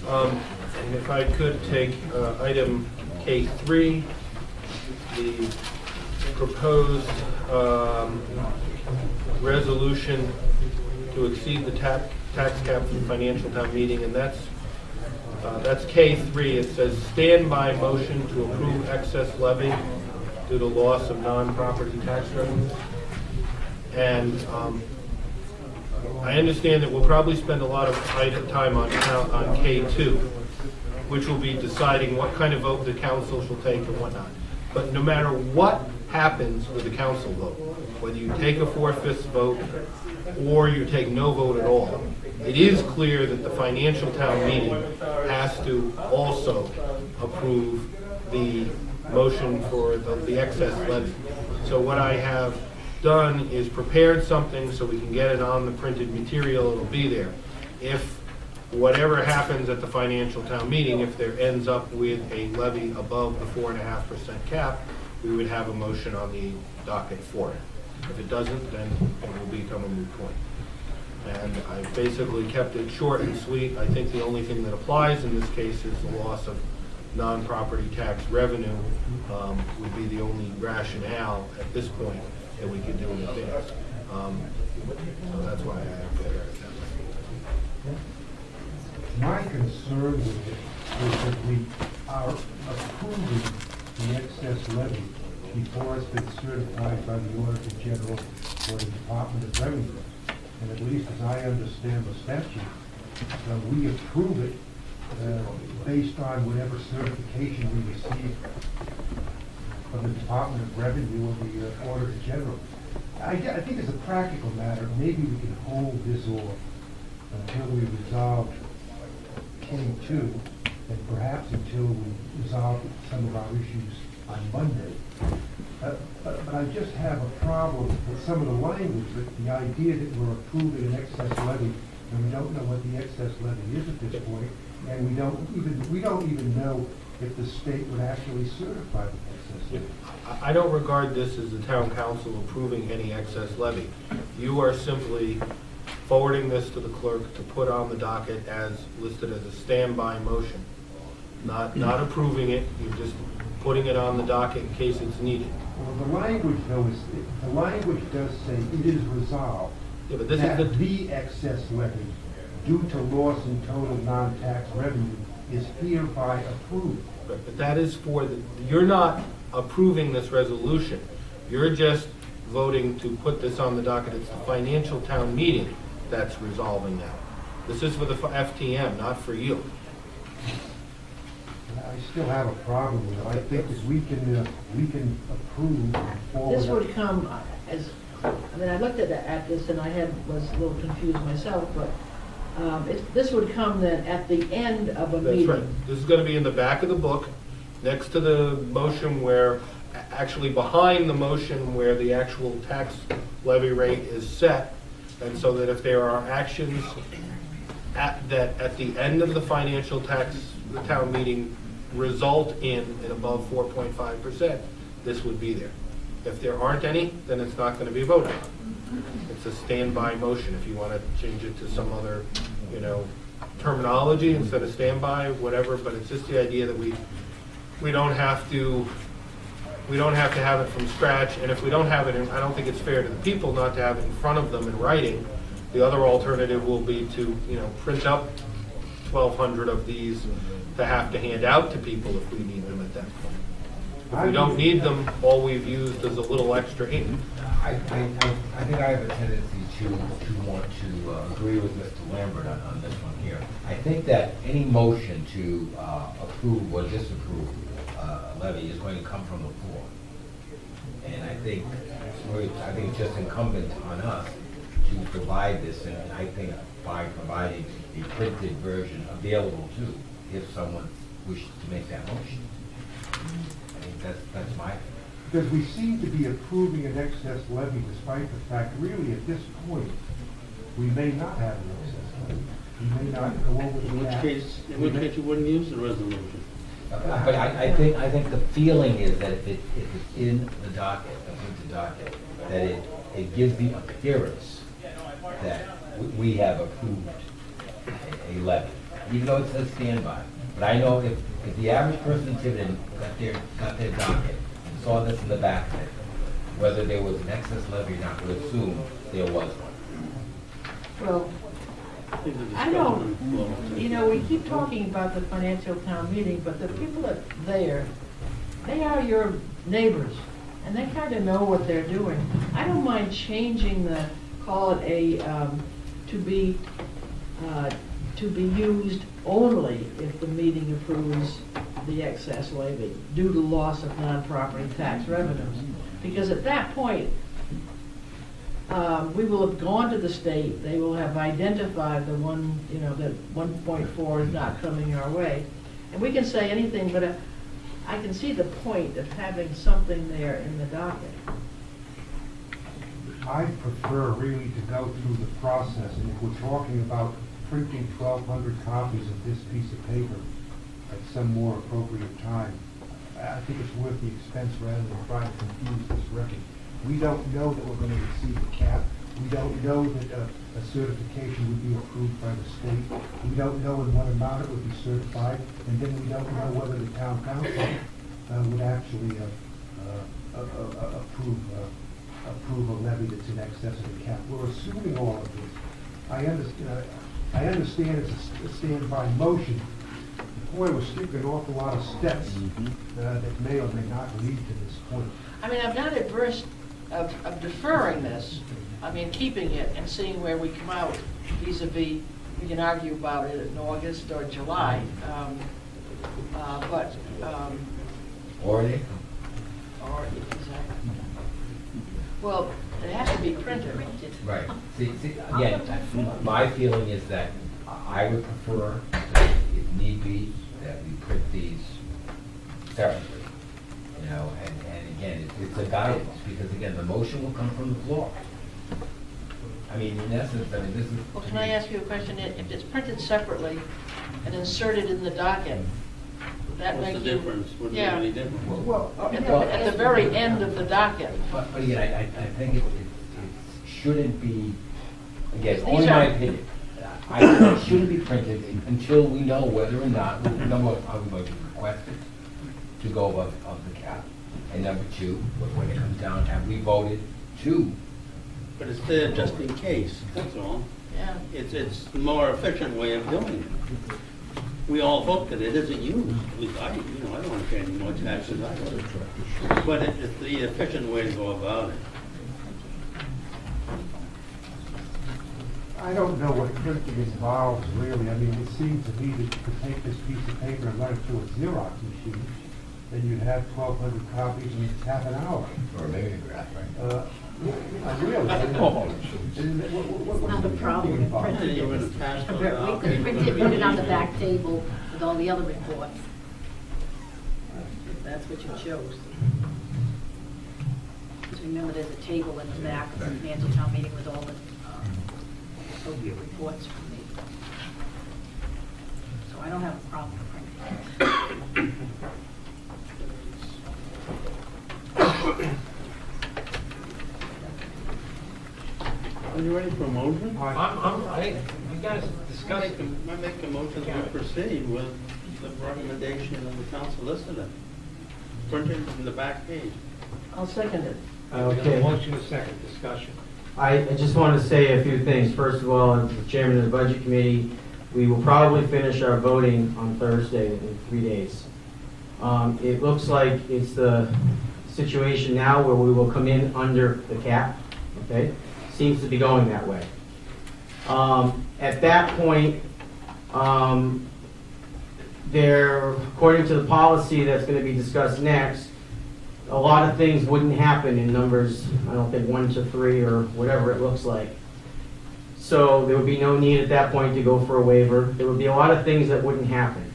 And if I could take item K3, the proposed resolution to exceed the tax cap for the financial town meeting, and that's K3. It says standby motion to approve excess levy due to loss of non-property tax revenues. And I understand that we'll probably spend a lot of time on K2, which will be deciding what kind of vote the council shall take and whatnot. But no matter what happens with the council vote, whether you take a 4/5 vote or you take no vote at all, it is clear that the financial town meeting has to also approve the motion for the excess levy. So what I have done is prepared something so we can get it on the printed material. It'll be there. If whatever happens at the financial town meeting, if there ends up with a levy above the 4.5% cap, we would have a motion on the docket for it. If it doesn't, then it will become a moot point. And I basically kept it short and sweet. I think the only thing that applies in this case is the loss of non-property tax revenue would be the only rationale at this point that we could do in advance. So that's why I have put it that way. My concern with it is that we are approving the excess levy before it's been certified by the Auditor General or the Department of Revenue. And at least as I understand the statute, we approve it based on whatever certification we receive from the Department of Revenue or the Auditor General. I think as a practical matter, maybe we can hold this off until we resolve K2 and perhaps until we resolve some of our issues on Monday. But I just have a problem with some of the language, with the idea that we're approving an excess levy and we don't know what the excess levy is at this point, and we don't even know if the state would actually certify the excess levy. I don't regard this as the town council approving any excess levy. You are simply forwarding this to the clerk to put on the docket as listed as a standby motion. Not approving it, you're just putting it on the docket in case it's needed. Well, the language though is, the language does say it is resolved But this that is the excess levy due to loss in total non-tax revenue is hereby approved. But that is for you're not approving this resolution. You're just voting to put this on the docket. It's the financial town meeting that's resolving that. This is for the FTM, not for you. I still have a problem with it. I think that we can approve and forward. This would come as, I mean, I looked at this and I was a little confused myself, but this would come then at the end of a meeting. That's right. This is going to be in the back of the book, next to the motion where, actually behind the motion where the actual tax levy rate is set. And so that if there are actions at the end of the financial tax, the town meeting result in an above 4.5%, this would be there. If there aren't any, then it's not going to be voted on. It's a standby motion. If you want to change it to some other, terminology instead of standby, whatever. But it's just the idea that we don't have to have it from scratch. And if we don't have it, I don't think it's fair to the people not to have it in front of them in writing. The other alternative will be to print up 1,200 of these to have to hand out to people if we need them at that point. If we don't need them, all we've used is a little extra ink. I think I have a tendency to want to agree with Mr. Lambert on this one here. I think that any motion to approve or disapprove a levy is going to come from the floor. And I think it's just incumbent on us to provide this, and I think by providing a printed version available too, if someone wishes to make that motion. I think that's my opinion. Because we seem to be approving an excess levy despite the fact, really, at this point, we may not have an excess levy. We may not go over the In which case you wouldn't use the resolution. But I think the feeling is that if it's in the docket, that it gives the appearance that we have approved a levy. even though it says standby. But I know if the average person in Tiverton got their docket and saw this in the back of it, whether there was an excess levy or not, would assume there was one. Well, There's a I discussion don't, on the floor. you know, we keep talking about the financial town meeting, but the people that there, they are your neighbors, and they kind of know what they're doing. I don't mind changing the, call it a, to be used only if the meeting approves the excess levy due to loss of non-property tax revenues. Because at that point, we will have gone to the state, they will have identified the one, you know, that 1.4 is not coming our way. And we can say anything, but I can see the point of having something there in the docket. I prefer really to go through the process, and if we're talking about printing 1,200 copies of this piece of paper at some more appropriate time, I think it's worth the expense rather than trying to confuse this record. We don't know that we're going to receive the cap. We don't know that a certification would be approved by the state. We don't know in what amount it would be certified, and then we don't know whether the town council would actually approve a levy that's in excess of the cap. We're assuming all of this. I understand it's a standby motion. Boy, we're skipping an awful lot of steps that may or may not lead to this point. I mean, I'm not adverse of deferring this, I mean, keeping it and seeing where we come out vis-a-vis, we can argue about it in August or July, Or they, or, exactly. Well, it has to be printed. right. See, again, my feeling is that I would prefer, if need be, that we print these separately. You know, and again, it's a guidance, because again, the motion will come from the floor. I mean, in essence, I mean, this is. Well, can I ask you a question? If it's printed separately and inserted in the docket, would that What's make the you? difference? Wouldn't Yeah. make any difference. Well, At the very end of the docket. But again, I think it shouldn't be, again, These only my are- opinion. I think it shouldn't be printed until we know whether or not, number one, are we going to request it to go above the cap? And number two, when it comes down, have we voted to? But it's there just in case, that's all. Yeah. It's a more efficient way of doing it. We all hope that it isn't used. At least I don't want to pay any more taxes either. But it's the efficient way to go about it. I don't know what printing involves really. I mean, it seems to me that you could take this piece of paper and run it through a Xerox machine, then you'd have 1,200 copies in half an hour. Or maybe, right? Really? It's not a problem. And you're going to pass those out. We could put it on the back table with all the other reports. If that's what you chose. Because remember, there's a table in the back of the financial town meeting with all the appropriate reports from me. So I don't have a problem printing it. Are you ready for a motion? You guys discuss it. I make a motion to proceed with the recommendation of the town solicitor. Printed in the back page. I'll second it. Okay, motion is second, discussion. I just want to say a few things. First of all, as the chairman of the budget committee, we will probably finish our voting on Thursday in 3 days. It looks like it's the situation now where we will come in under the cap, okay? Seems to be going that way. At that point, according to the policy that's going to be discussed next, a lot of things wouldn't happen in numbers, I don't think 1 to 3 or whatever it looks like. So there would be no need at that point to go for a waiver. There would be a lot of things that wouldn't happen.